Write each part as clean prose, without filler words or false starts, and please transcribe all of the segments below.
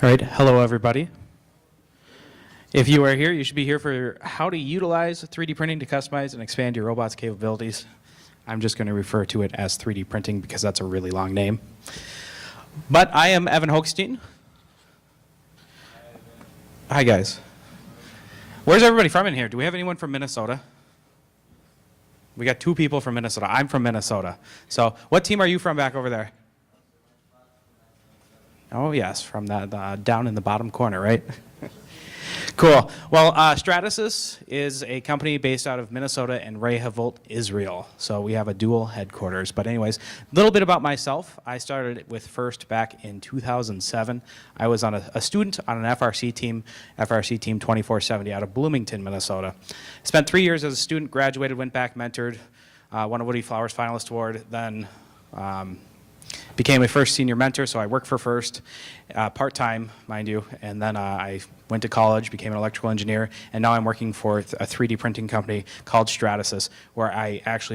All right, hello everybody. If you are here, you should be here for how to utilize 3D printing to customize and expand your robot's capabilities. I'm just going to refer to it as 3D printing because that's a really long name. But I am Evan Hochstein. Hi guys. Where's everybody from in here? Do we have anyone from Minnesota? We got 2 people from Minnesota. I'm from Minnesota. So what team are you from back over there? Oh yes, from that down in the bottom corner, right? Cool. Well, Stratasys is a company based out of Minnesota and Rehovot, Israel. So we have a dual headquarters. But anyways, a little bit about myself. I started with FIRST back in 2007. I was on a student on an FRC team 2470 out of Bloomington, Minnesota. Spent 3 years as a student, graduated, went back, mentored, won a Woody Flowers Finalist Award, then became a FIRST senior mentor, so I worked for FIRST, part-time, mind you, and then I went to college, became an electrical engineer, and now I'm working for a 3D printing company called Stratasys, where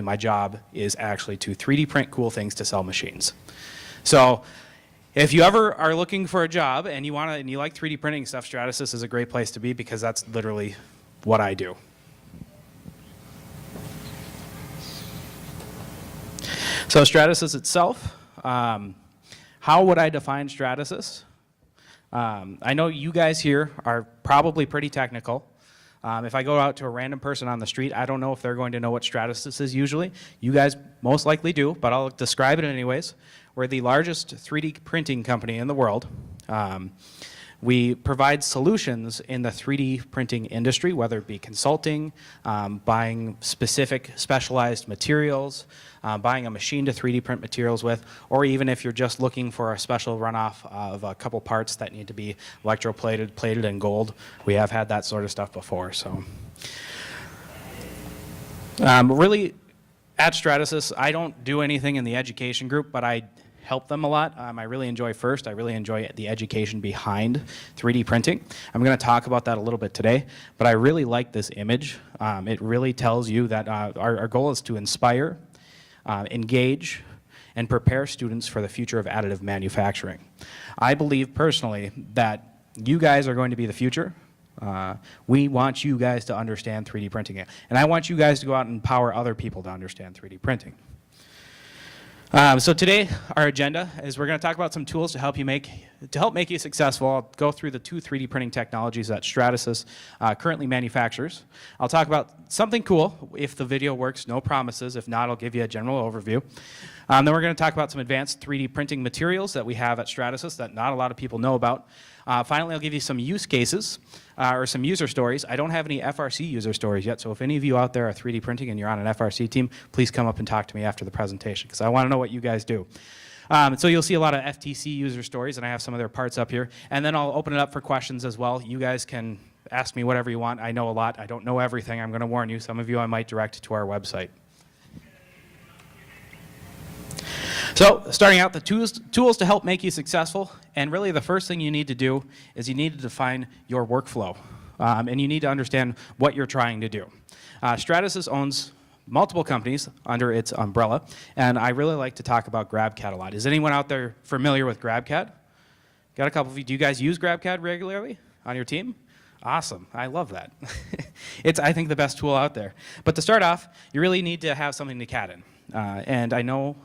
my job is actually to 3D print cool things to sell machines. So if you ever are looking for a job and you like 3D printing stuff, Stratasys is a great place to be because that's literally what I do. So Stratasys itself, how would I define Stratasys? I know you guys here are probably pretty technical. If I go out to a random person on the street, I don't know if they're going to know what Stratasys is usually. You guys most likely do, but I'll describe it anyways. We're the largest 3D printing company in the world. We provide solutions in the 3D printing industry, whether it be consulting, buying specific specialized materials, buying a machine to 3D print materials with, or even if you're just looking for a special runoff of a couple parts that need to be electroplated, plated in gold. We have had that sort of stuff before. So, really, at Stratasys, I don't do anything in the education group, but I help them a lot. I really enjoy FIRST. I really enjoy the education behind 3D printing. I'm going to talk about that a little bit today, but I really like this image. It really tells you that our goal is to inspire, engage, and prepare students for the future of additive manufacturing. I believe personally that you guys are going to be the future. We want you guys to understand 3D printing, and I want you guys to go out and empower other people to understand 3D printing. So today, our agenda is we're going to talk about some tools to help make you successful. I'll go through the 2 3D printing technologies that Stratasys currently manufactures. I'll talk about something cool. If the video works, no promises. If not, I'll give you a general overview. Then we're going to talk about some advanced 3D printing materials that we have at Stratasys that not a lot of people know about. Finally, I'll give you some use cases or some user stories. I don't have any FRC user stories yet, so if any of you out there are 3D printing and you're on an FRC team, please come up and talk to me after the presentation because I want to know what you guys do. So you'll see a lot of FTC user stories, and I have some of their parts up here. And then I'll open it up for questions as well. You guys can ask me whatever you want. I know a lot. I don't know everything. I'm going to warn you. Some of you I might direct to our website. So starting out, the tools to help make you successful, and really the first thing you need to do is you need to define your workflow, and you need to understand what you're trying to do. Stratasys owns multiple companies under its umbrella, and I really like to talk about GrabCAD a lot. Is anyone out there familiar with GrabCAD? Got a couple of you. Do you guys use GrabCAD regularly on your team? Awesome. I love that. It's, I think, the best tool out there. But to start off, you really need to have something to CAD in, and I know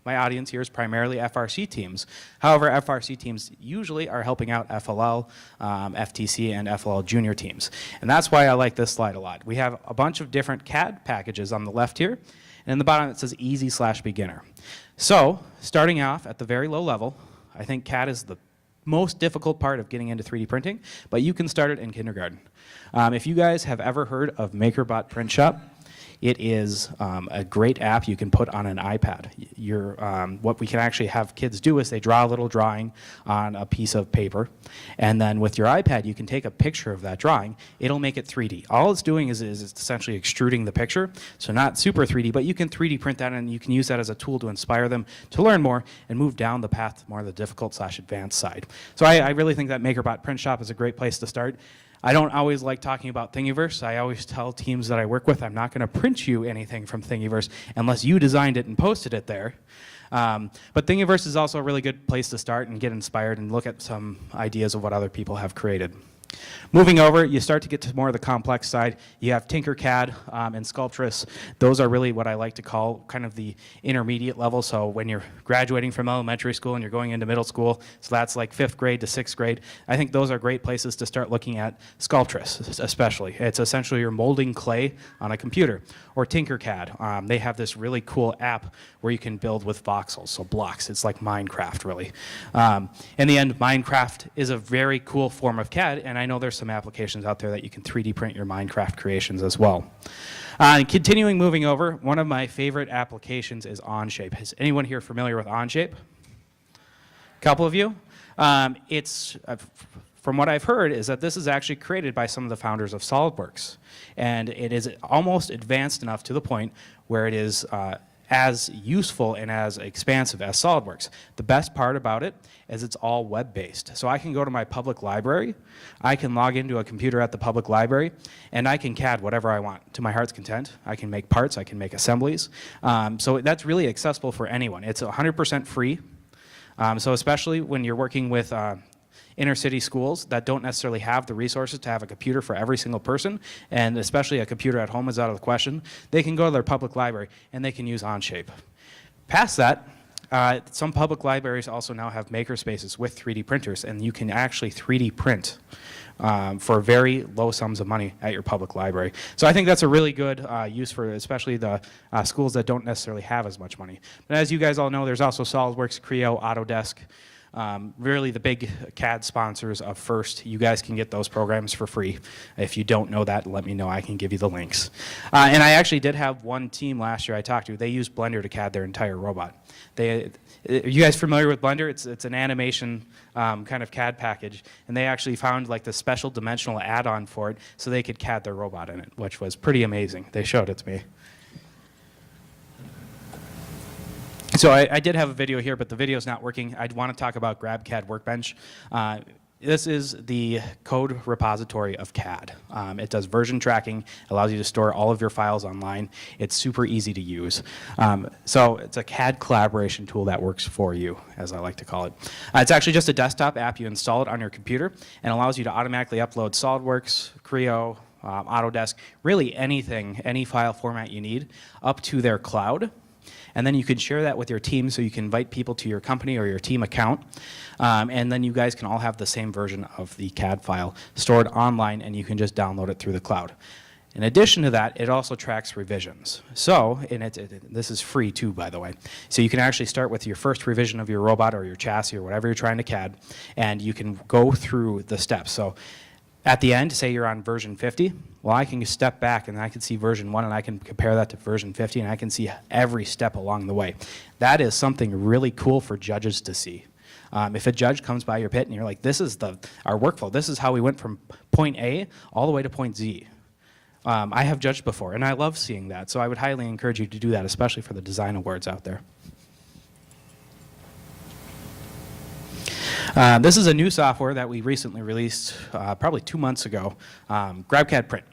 my audience here is primarily FRC teams. However, FRC teams usually are helping out FLL, FTC, and FLL junior teams. And that's why I like this slide a lot. We have a bunch of different CAD packages on the left here, and in the bottom it says easy/beginner. So, starting off at the very low level, I think CAD is the most difficult part of getting into 3D printing, but you can start it in kindergarten. If you guys have ever heard of MakerBot Print Shop, it is a great app you can put on an iPad. What we can actually have kids do is they draw a little drawing on a piece of paper, and then with your iPad you can take a picture of that drawing. It'll make it 3D. All it's doing is it's essentially extruding the picture, so not super 3D, but you can 3D print that and you can use that as a tool to inspire them to learn more and move down the path to more of the difficult/advanced side. So I really think that MakerBot Print Shop is a great place to start. I don't always like talking about Thingiverse. I always tell teams that I work with, I'm not going to print you anything from Thingiverse unless you designed it and posted it there. But Thingiverse is also a really good place to start and get inspired and look at some ideas of what other people have created. Moving over, you start to get to more of the complex side. You have Tinkercad and Sculptress. Those are really what I like to call kind of the intermediate level. So when you're graduating from elementary school and you're going into middle school, so that's like 5th grade to 6th grade, I think those are great places to start looking at Sculptress, especially. It's essentially you're molding clay on a computer. Or Tinkercad. They have this really cool app where you can build with voxels, so blocks. It's like Minecraft, really. In the end, Minecraft is a very cool form of CAD, and I know there's some applications out there that you can 3D print your Minecraft creations as well. Continuing moving over, one of my favorite applications is Onshape. Is anyone here familiar with Onshape? A couple of you? From what I've heard, is that this is actually created by some of the founders of SolidWorks. And it is almost advanced enough to the point where it is as useful and as expansive as SolidWorks. The best part about it is it's all web-based. So I can go to my public library, I can log into a computer at the public library, and I can CAD whatever I want to my heart's content. I can make parts, I can make assemblies. So that's really accessible for anyone. It's 100% free. So especially when you're working with inner city schools that don't necessarily have the resources to have a computer for every single person, and especially a computer at home is out of the question, they can go to their public library and they can use Onshape. Past that, some public libraries also now have maker spaces with 3D printers, and you can actually 3D print for very low sums of money at your public library. So I think that's a really good use for especially the schools that don't necessarily have as much money. But as you guys all know, there's also SolidWorks, Creo, Autodesk. Really the big CAD sponsors of FIRST. You guys can get those programs for free. If you don't know that, let me know. I can give you the links. And I actually did have one team last year I talked to. They used Blender to CAD their entire robot. Are you guys familiar with Blender? It's an animation kind of CAD package. And they actually found like the special dimensional add-on for it so they could CAD their robot in it, which was pretty amazing. They showed it to me. So I did have a video here, but the video's not working. I want to talk about GrabCAD Workbench. This is the code repository of CAD. It does version tracking, allows you to store all of your files online. It's super easy to use. So it's a CAD collaboration tool that works for you, as I like to call it. It's actually just a desktop app. You install it on your computer and allows you to automatically upload SolidWorks, Creo, Autodesk, really anything, any file format you need, up to their cloud. And then you can share that with your team, so you can invite people to your company or your team account. And then you guys can all have the same version of the CAD file stored online, and you can just download it through the cloud. In addition to that, it also tracks revisions. So, this is free too, by the way. So you can actually start with your first revision of your robot or your chassis or whatever you're trying to CAD, and you can go through the steps. So at the end, say you're on version 50, well, I can step back and I can see version 1 and I can compare that to version 50 and I can see every step along the way. That is something really cool for judges to see. If a judge comes by your pit and you're like, this is our workflow, this is how we went from point A all the way to point Z. I have judged before and I love seeing that, so I would highly encourage you to do that, especially for the design awards out there. This is a new software that we recently released probably 2 months ago, GrabCAD Print.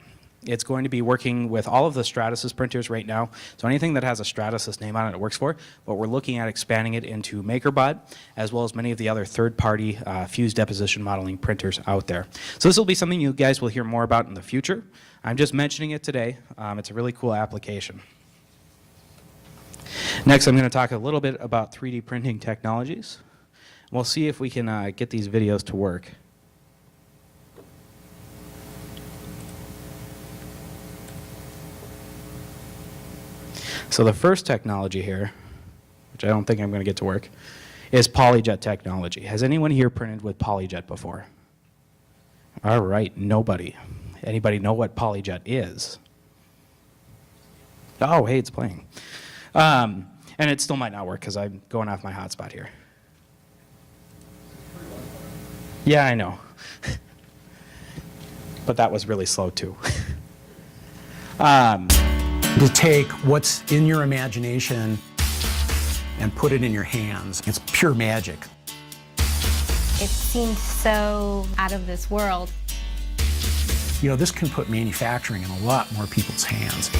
It's going to be working with all of the Stratasys printers right now, so anything that has a Stratasys name on it, it works for, but we're looking at expanding it into MakerBot, as well as many of the other third-party fused deposition modeling printers out there. So this will be something you guys will hear more about in the future. I'm just mentioning it today. It's a really cool application. Next, I'm going to talk a little bit about 3D printing technologies. We'll see if we can get these videos to work. So the first technology here, which I don't think I'm going to get to work, is PolyJet technology. Has anyone here printed with PolyJet before? All right, nobody. Anybody know what PolyJet is? Oh, hey, it's playing. And it still might not work because I'm going off my hotspot here. Yeah, I know. But that was really slow too. To take what's in your imagination and put it in your hands. It's pure magic. It seemed so out of this world. You know, this can put manufacturing in a lot more people's hands.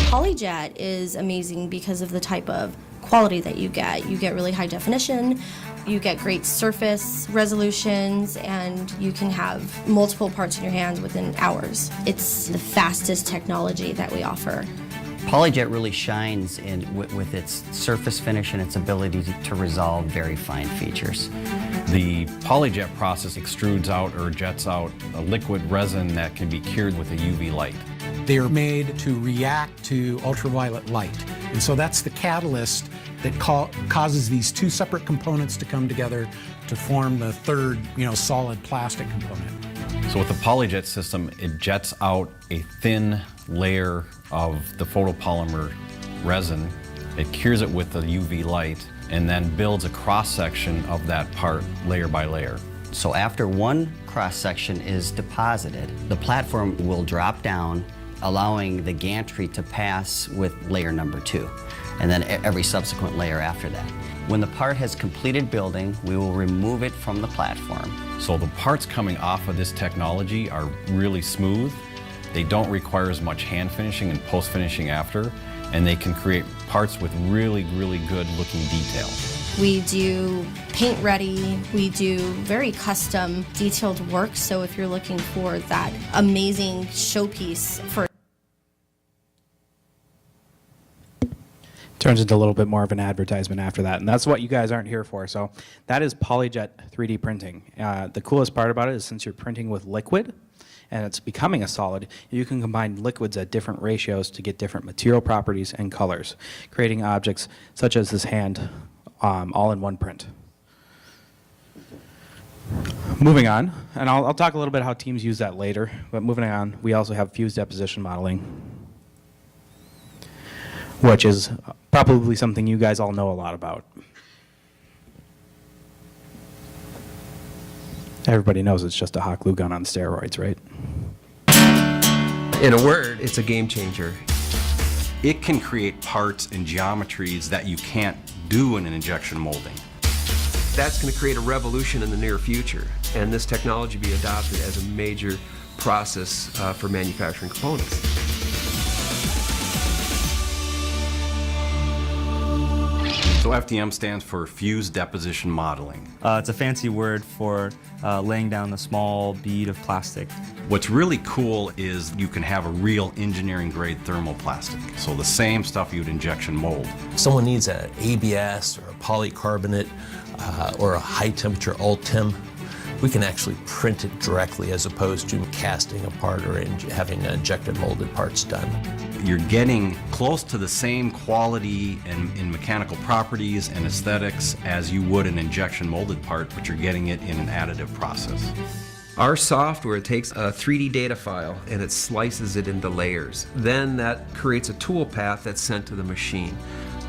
PolyJet is amazing because of the type of quality that you get. You get really high definition, you get great surface resolutions, and you can have multiple parts in your hands within hours. It's the fastest technology that we offer. PolyJet really shines with its surface finish and its ability to resolve very fine features. The PolyJet process extrudes out or jets out a liquid resin that can be cured with a UV light. They are made to react to ultraviolet light. And so that's the catalyst that causes these two separate components to come together to form the third, solid plastic component. So with the PolyJet system, it jets out a thin layer of the photopolymer resin. It cures it with the UV light and then builds a cross-section of that part layer by layer. So after one cross-section is deposited, the platform will drop down, allowing the gantry to pass with layer number 2, and then every subsequent layer after that. When the part has completed building, we will remove it from the platform. So the parts coming off of this technology are really smooth. They don't require as much hand finishing and post finishing after, and they can create parts with really, really good looking detail. We do paint ready, we do very custom detailed work, so if you're looking for that amazing showpiece for Turns into a little bit more of an advertisement after that, and that's what you guys aren't here for. So that is PolyJet 3D printing. The coolest part about it is since you're printing with liquid and it's becoming a solid, you can combine liquids at different ratios to get different material properties and colors, creating objects such as this hand all in one print. Moving on, and I'll talk a little bit how teams use that later, but moving on, we also have fused deposition modeling, which is probably something you guys all know a lot about. Everybody knows it's just a hot glue gun on steroids, right? In a word, it's a game changer. It can create parts and geometries that you can't do in an injection molding. That's going to create a revolution in the near future, and this technology be adopted as a major process for manufacturing components. So FDM stands for Fused Deposition Modeling. It's a fancy word for laying down a small bead of plastic. What's really cool is you can have a real engineering grade thermoplastic. So the same stuff you'd injection mold. Someone needs an ABS or a polycarbonate or a high temperature Ultim. We can actually print it directly as opposed to casting a part or having injected molded parts done. You're getting close to the same quality in mechanical properties and aesthetics as you would an injection molded part, but you're getting it in an additive process. Our software takes a 3D data file and it slices it into layers. Then that creates a tool path that's sent to the machine.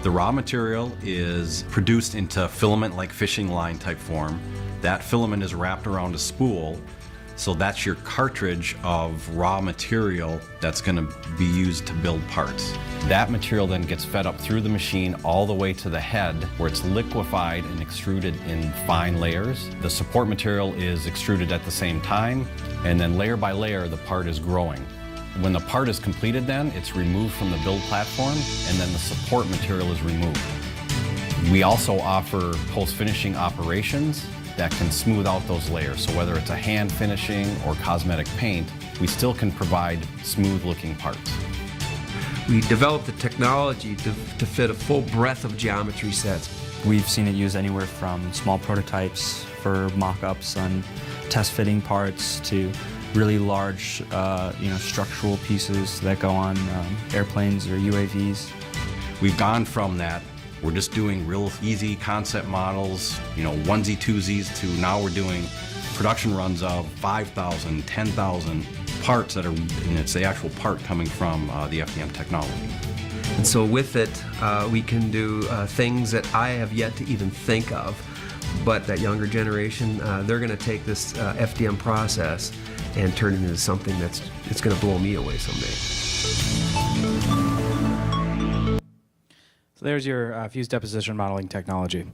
The raw material is produced into filament-like fishing line type form. That filament is wrapped around a spool, so that's your cartridge of raw material that's going to be used to build parts. That material then gets fed up through the machine all the way to the head, where it's liquefied and extruded in fine layers. The support material is extruded at the same time, and then layer by layer the part is growing. When the part is completed then, it's removed from the build platform, and then the support material is removed. We also offer post-finishing operations that can smooth out those layers. So whether it's a hand finishing or cosmetic paint, we still can provide smooth looking parts. We developed the technology to fit a full breadth of geometry sets. We've seen it used anywhere from small prototypes for mock-ups on test fitting parts to really large structural pieces that go on airplanes or UAVs. We've gone from that, we're just doing real easy concept models, onesie twosies, to now we're doing production runs of 5,000, 10,000 parts that are, and it's the actual part coming from the FDM technology. And so with it, we can do things that I have yet to even think of, but that younger generation, they're going to take this FDM process and turn it into something it's going to blow me away someday. So there's your fused deposition modeling technology.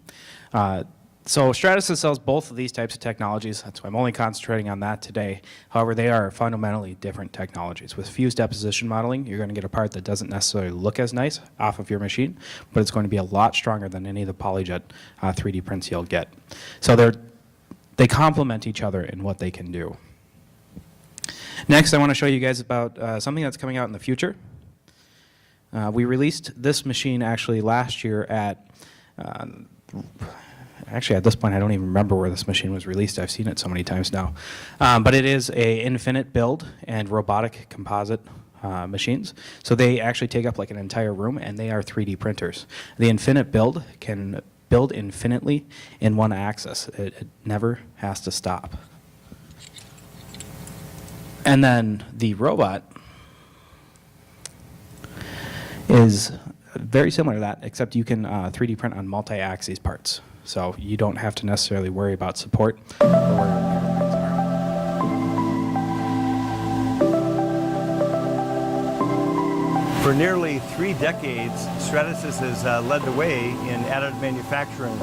So Stratasys sells both of these types of technologies. That's why I'm only concentrating on that today. However, they are fundamentally different technologies. With fused deposition modeling, you're going to get a part that doesn't necessarily look as nice off of your machine, but it's going to be a lot stronger than any of the PolyJet 3D prints you'll get. So they complement each other in what they can do. Next, I want to show you guys about something that's coming out in the future. We released this machine actually last year at actually, at this point, I don't even remember where this machine was released. I've seen it so many times now. But it is a infinite build and robotic composite machines. So they actually take up like an entire room, and they are 3D printers. The infinite build can build infinitely in one axis. It never has to stop. And then the robot is very similar to that, except you can 3D print on multi-axis parts. So you don't have to necessarily worry about support or where airplanes are. For nearly 3 decades, Stratasys has led the way in additive manufacturing,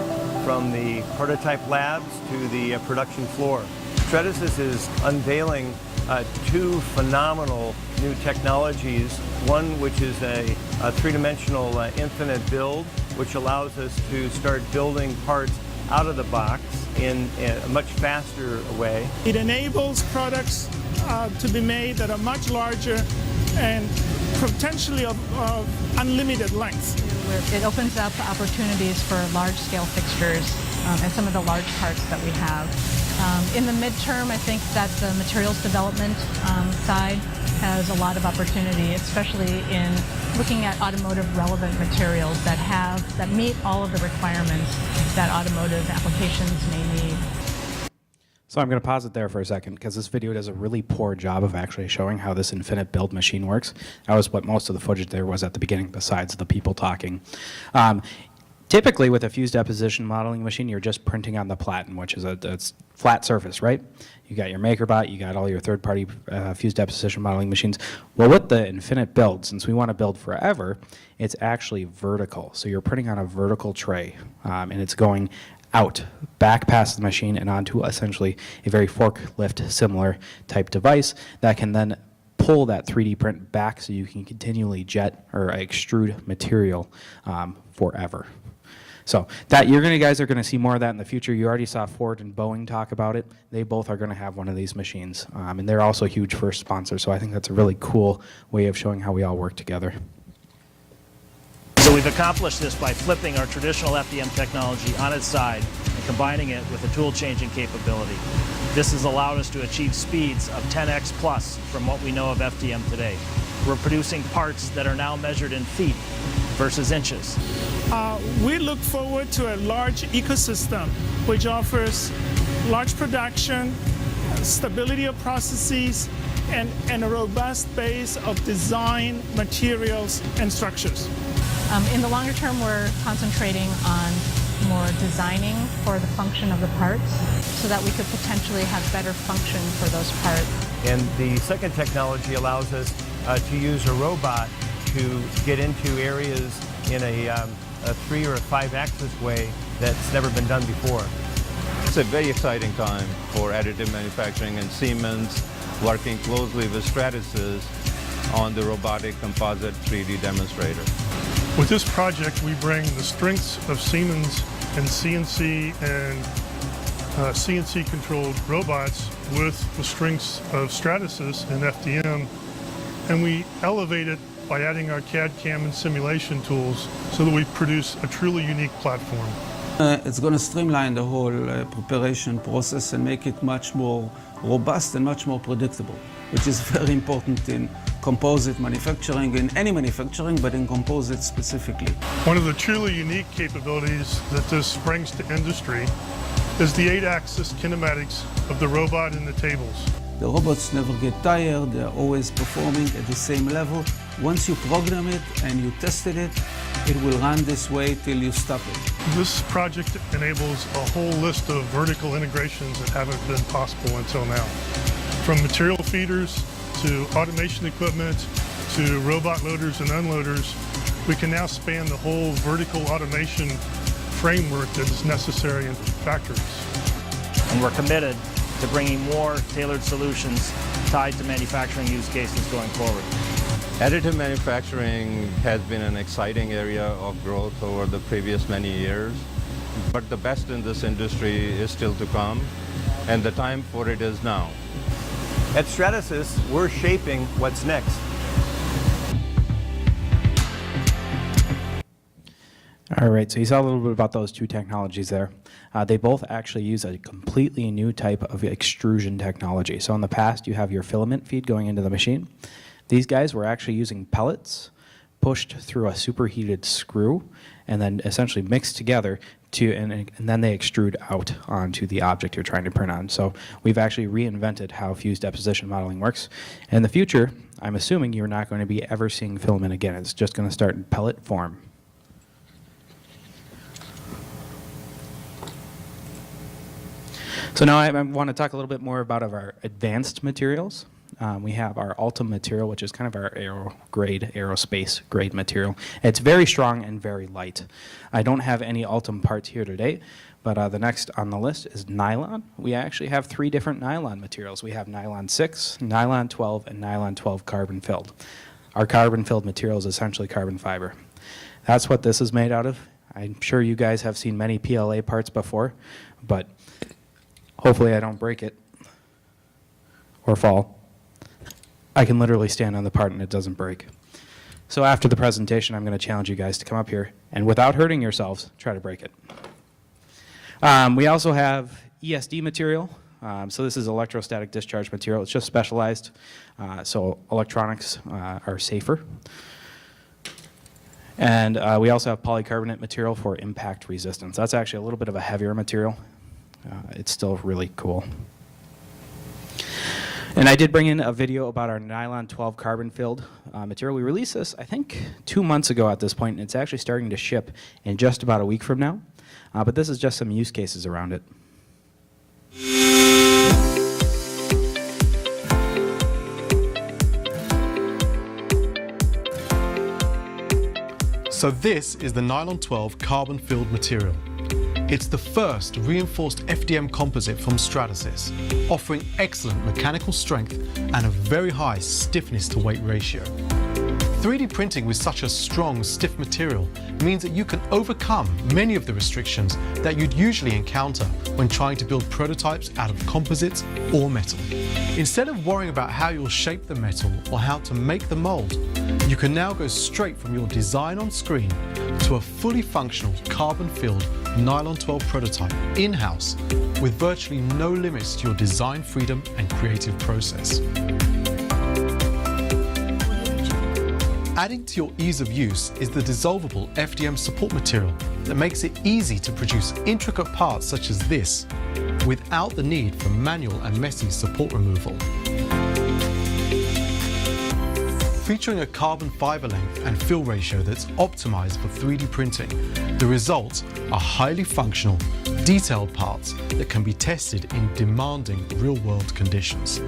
from the prototype labs to the production floor. Stratasys is unveiling 2 phenomenal new technologies, one which is a 3-dimensional infinite build, which allows us to start building parts out of the box in a much faster way. It enables products to be made that are much larger and potentially of unlimited length. It opens up opportunities for large-scale fixtures and some of the large parts that we have. In the midterm, I think that the materials development side has a lot of opportunity, especially in looking at automotive relevant materials that meet all of the requirements that automotive applications may need. So I'm going to pause it there for a second, because this video does a really poor job of actually showing how this infinite build machine works. That was what most of the footage there was at the beginning, besides the people talking. Typically, with a fused deposition modeling machine, you're just printing on the platen, which is a flat surface, right? You got your MakerBot, you got all your third-party fused deposition modeling machines. Well, with the infinite build, since we want to build forever, it's actually vertical. So you're printing on a vertical tray, and it's going out, back past the machine and onto essentially a very forklift similar type device that can then pull that 3D print back so you can continually jet or extrude material forever. So that guys are going to see more of that in the future. You already saw Ford and Boeing talk about it. They both are going to have one of these machines, and they're also huge first sponsors. So I think that's a really cool way of showing how we all work together. So we've accomplished this by flipping our traditional FDM technology on its side and combining it with a tool changing capability. This has allowed us to achieve speeds of 10x plus from what we know of FDM today. We're producing parts that are now measured in feet versus inches. We look forward to a large ecosystem which offers large production, stability of processes, and a robust base of design, materials, and structures. In the longer term, we're concentrating on more designing for the function of the parts so that we could potentially have better function for those parts. And the second technology allows us to use a robot to get into areas in a 3 or a 5-axis way that's never been done before. It's a very exciting time for additive manufacturing, and Siemens working closely with Stratasys on the robotic composite 3D demonstrator. With this project, we bring the strengths of Siemens and CNC and CNC-controlled robots with the strengths of Stratasys and FDM, and we elevate it by adding our CAD, CAM, and simulation tools so that we produce a truly unique platform. It's going to streamline the whole preparation process and make it much more robust and much more predictable, which is very important in composite manufacturing, in any manufacturing, but in composite specifically. One of the truly unique capabilities that this brings to industry is the 8-axis kinematics of the robot and the tables. The robots never get tired, they're always performing at the same level. Once you program it and you tested it, it will run this way till you stop it. This project enables a whole list of vertical integrations that haven't been possible until now. From material feeders to automation equipment to robot loaders and unloaders, we can now span the whole vertical automation framework that is necessary in factories. And we're committed to bringing more tailored solutions tied to manufacturing use cases going forward. Additive manufacturing has been an exciting area of growth over the previous many years, but the best in this industry is still to come, and the time for it is now. At Stratasys, we're shaping what's next. All right, so you saw a little bit about those two technologies there. They both actually use a completely new type of extrusion technology. So in the past, you have your filament feed going into the machine. These guys were actually using pellets pushed through a superheated screw and then essentially mixed together and then they extrude out onto the object you're trying to print on. So we've actually reinvented how fused deposition modeling works. In the future, I'm assuming you're not going to be ever seeing filament again. It's just going to start in pellet form. So now I want to talk a little bit more about our advanced materials. We have our Ultim material, which is kind of our aerospace grade material. It's very strong and very light. I don't have any Ultim parts here today, but the next on the list is nylon. We actually have 3 different nylon materials. We have nylon 6, nylon 12, and nylon 12 carbon filled. Our carbon filled material is essentially carbon fiber. That's what this is made out of. I'm sure you guys have seen many PLA parts before, but hopefully I don't break it or fall. I can literally stand on the part and it doesn't break. So after the presentation, I'm going to challenge you guys to come up here and without hurting yourselves, try to break it. We also have ESD material. So this is electrostatic discharge material. It's just specialized, so electronics are safer. And we also have polycarbonate material for impact resistance. That's actually a little bit of a heavier material. It's still really cool. And I did bring in a video about our nylon 12 carbon filled material. We released this, I think, 2 months ago at this point, and it's actually starting to ship in just about a week from now. But this is just some use cases around it. So this is the nylon 12 carbon filled material. It's the first reinforced FDM composite from Stratasys, offering excellent mechanical strength and a very high stiffness to weight ratio. 3D printing with such a strong, stiff material means that you can overcome many of the restrictions that you'd usually encounter when trying to build prototypes out of composites or metal. Instead of worrying about how you'll shape the metal or how to make the mold, you can now go straight from your design on screen to a fully functional carbon-filled nylon 12 prototype in-house with virtually no limits to your design freedom and creative process. Adding to your ease of use is the dissolvable FDM support material that makes it easy to produce intricate parts such as this without the need for manual and messy support removal. Featuring a carbon fiber length and fill ratio that's optimized for 3D printing, the results are highly functional, detailed parts that can be tested in demanding real-world conditions.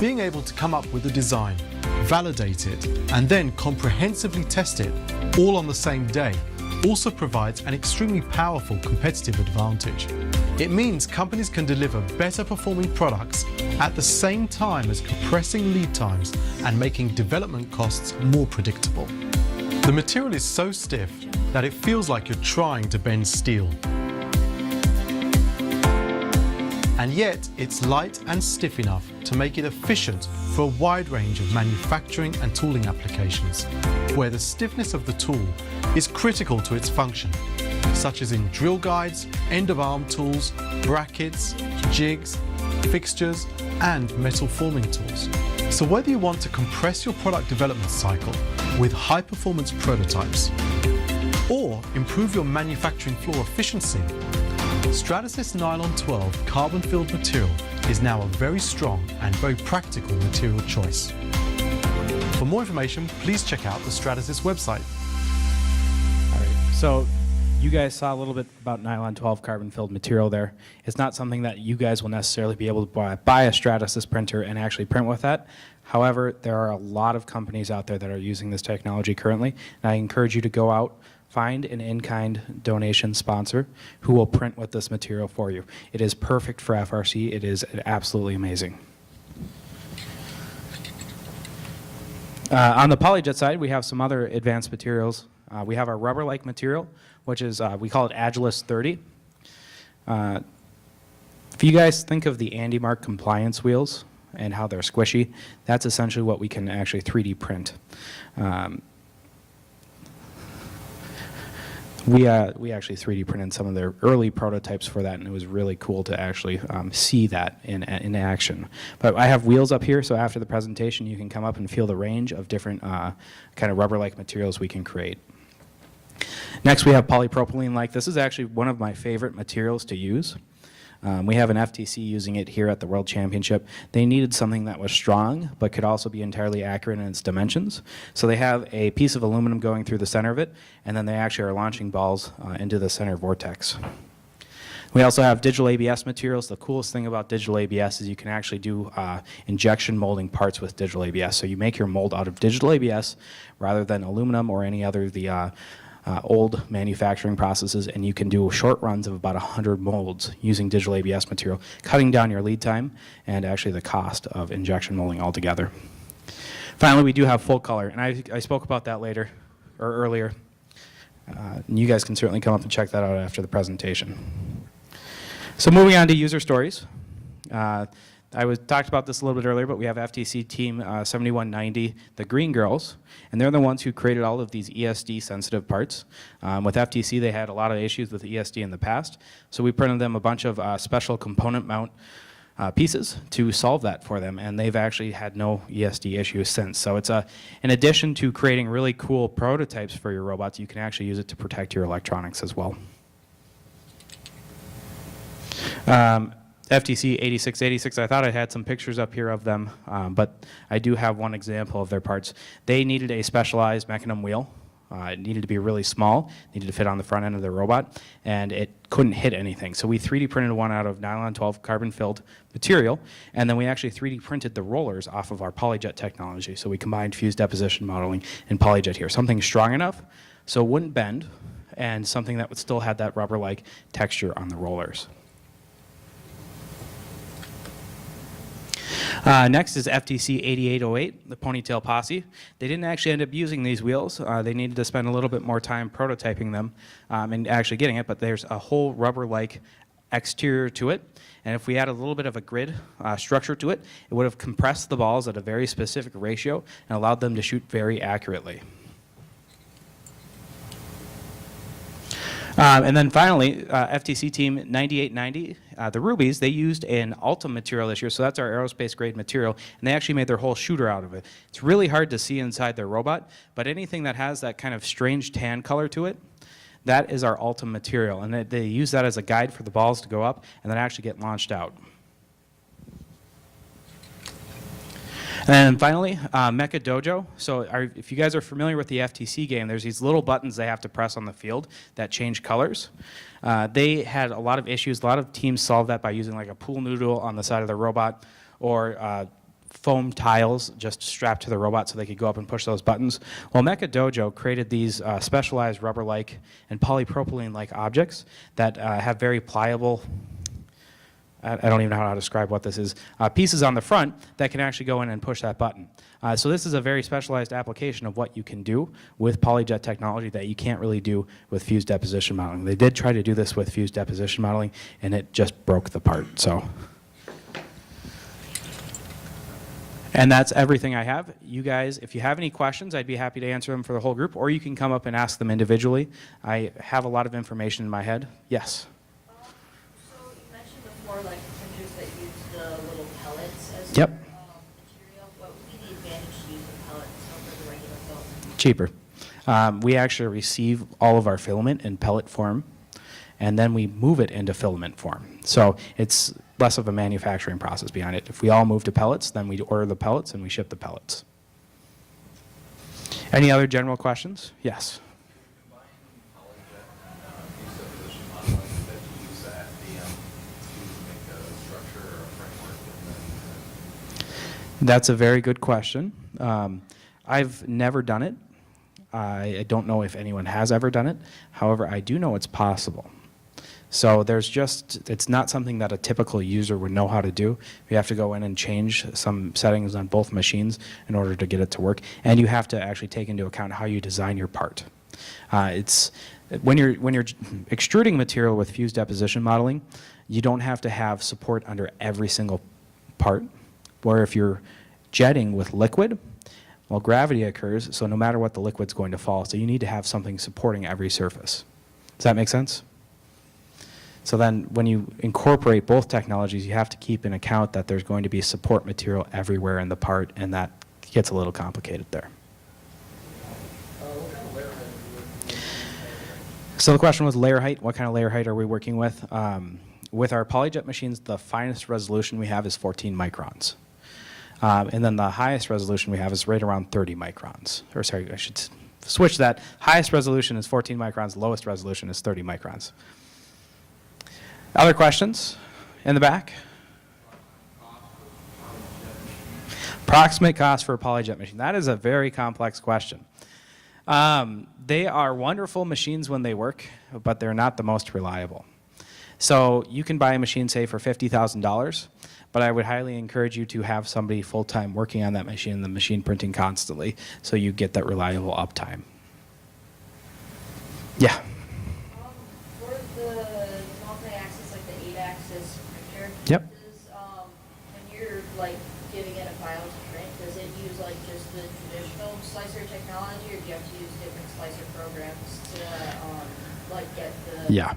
Being able to come up with a design, validate it, and then comprehensively test it all on the same day also provides an extremely powerful competitive advantage. It means companies can deliver better performing products at the same time as compressing lead times and making development costs more predictable. The material is so stiff that it feels like you're trying to bend steel. And yet, it's light and stiff enough to make it efficient for a wide range of manufacturing and tooling applications, where the stiffness of the tool is critical to its function, such as in drill guides, end-of-arm tools, brackets, jigs, fixtures, and metal forming tools. So whether you want to compress your product development cycle with high-performance prototypes, or improve your manufacturing floor efficiency, Stratasys Nylon 12 carbon-filled material is now a very strong and very practical material choice. For more information, please check out the Stratasys website. All right, so You guys saw a little bit about nylon 12 carbon-filled material there. It's not something that you guys will necessarily be able to buy a Stratasys printer and actually print with that. However, there are a lot of companies out there that are using this technology currently, and I encourage you to go out, find an in-kind donation sponsor who will print with this material for you. It is perfect for FRC. It is absolutely amazing. On the PolyJet side, we have some other advanced materials. We have our rubber-like material, which is, we call it Agilus 30. If you guys think of the Andy Mark compliance wheels and how they're squishy, that's essentially what we can actually 3D print. We actually 3D printed some of their early prototypes for that, and it was really cool to actually see that in action. But I have wheels up here, so after the presentation you can come up and feel the range of different kind of rubber-like materials we can create. Next we have polypropylene-like. This is actually one of my favorite materials to use. We have an FTC using it here at the World Championship. They needed something that was strong, but could also be entirely accurate in its dimensions. So they have a piece of aluminum going through the center of it, and then they actually are launching balls into the center vortex. We also have digital ABS materials. The coolest thing about digital ABS is you can actually do injection molding parts with digital ABS. So you make your mold out of digital ABS rather than aluminum or any other of the old manufacturing processes, and you can do short runs of about 100 molds using digital ABS material, cutting down your lead time and actually the cost of injection molding altogether. Finally, we do have full color, and I spoke about that earlier. And you guys can certainly come up and check that out after the presentation. So moving on to user stories. I talked about this a little bit earlier, but we have FTC Team 7190, the Green Girls, and they're the ones who created all of these ESD-sensitive parts. With FTC, they had a lot of issues with ESD in the past, so we printed them a bunch of special component mount pieces to solve that for them, and they've actually had no ESD issues since. So it's in addition to creating really cool prototypes for your robots, you can actually use it to protect your electronics as well. FTC 8686, I thought I had some pictures up here of them, but I do have one example of their parts. They needed a specialized mechanism wheel. It needed to be really small, needed to fit on the front end of the robot, and it couldn't hit anything. So we 3D printed one out of nylon 12 carbon-filled material, and then we actually 3D printed the rollers off of our PolyJet technology. So we combined fused deposition modeling and PolyJet here. Something strong enough so it wouldn't bend, and something that would still have that rubber-like texture on the rollers. Next is FTC 8808, the Ponytail Posse. They didn't actually end up using these wheels. They needed to spend a little bit more time prototyping them and actually getting it, but there's a whole rubber-like exterior to it. And if we add a little bit of a grid structure to it, it would have compressed the balls at a very specific ratio and allowed them to shoot very accurately. And then finally, FTC Team 9890, the Rubies, they used an Ultim material this year, so that's our aerospace grade material, and they actually made their whole shooter out of it. It's really hard to see inside their robot, but anything that has that kind of strange tan color to it, that is our Ultim material, and they use that as a guide for the balls to go up and then actually get launched out. And finally, Mecha Dojo. So if you guys are familiar with the FTC game, there's these little buttons they have to press on the field that change colors. They had a lot of issues. A lot of teams solved that by using like a pool noodle on the side of the robot or foam tiles just strapped to the robot so they could go up and push those buttons. Well, Mecha Dojo created these specialized rubber-like and polypropylene-like objects that have very pliable, I don't even know how to describe what this is, pieces on the front that can actually go in and push that button. So this is a very specialized application of what you can do with PolyJet technology that you can't really do with fused deposition modeling. They did try to do this with fused deposition modeling, and it just broke the part. So, and that's everything I have. You guys, if you have any questions, I'd be happy to answer them for the whole group, or you can come up and ask them individually. I have a lot of information in my head. Yes? More like printers that use the little pellets as Yep. material. What would be the advantage to use the pellets over the regular film? Cheaper. We actually receive all of our filament in pellet form, and then we move it into filament form. So it's less of a manufacturing process behind it. If we all move to pellets, then we order the pellets and we ship the pellets. Any other general questions? Yes. That's a very good question. I've never done it. I don't know if anyone has ever done it. However, I do know it's possible. So it's not something that a typical user would know how to do. You have to go in and change some settings on both machines in order to get it to work. And you have to actually take into account how you design your part. When you're extruding material with fused deposition modeling, you don't have to have support under every single part. Where if you're jetting with liquid, well, gravity occurs, so no matter what, the liquid's going to fall. So you need to have something supporting every surface. Does that make sense? So then when you incorporate both technologies, you have to keep in account that there's going to be support material everywhere in the part, and that gets a little complicated there. So the question was layer height. What kind of layer height are we working with? With our PolyJet machines, the finest resolution we have is 14 microns. And then the highest resolution we have is right around 30 microns. Or sorry, I should switch that. Highest resolution is 14 microns, lowest resolution is 30 microns. Other questions in the back? Approximate cost for a PolyJet machine. That is a very complex question. They are wonderful machines when they work, but they're not the most reliable. So you can buy a machine, say, for $50,000, but I would highly encourage you to have somebody full-time working on that machine, the machine printing constantly, so you get that reliable uptime. Yeah? For the multi-axis, like the 8-axis printer, Yep. when you're like giving it a file to print, does it use like just the traditional slicer technology, or do you have to use different slicer programs to like get the... Yeah.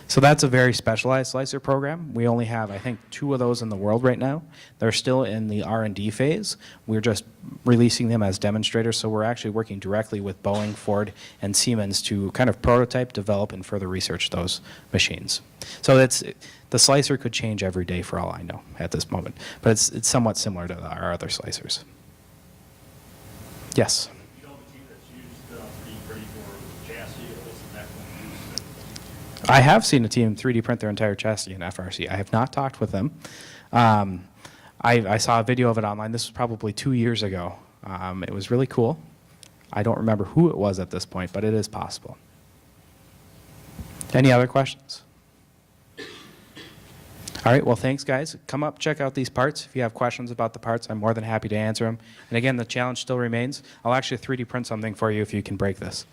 So that's a very specialized slicer program. We only have, I think, 2 of those in the world right now. They're still in the R&D phase. We're just releasing them as demonstrators, so we're actually working directly with Boeing, Ford, and Siemens to kind of prototype, develop, and further research those machines. So the slicer could change every day for all I know at this moment, but it's somewhat similar to our other slicers. Yes? I have seen a team 3D print their entire chassis in FRC. I have not talked with them. I saw a video of it online. This was probably 2 years ago. It was really cool. I don't remember who it was at this point, but it is possible. Any other questions? All right, well, thanks, guys. Come up, check out these parts. If you have questions about the parts, I'm more than happy to answer them. And again, the challenge still remains. I'll actually 3D print something for you if you can break this.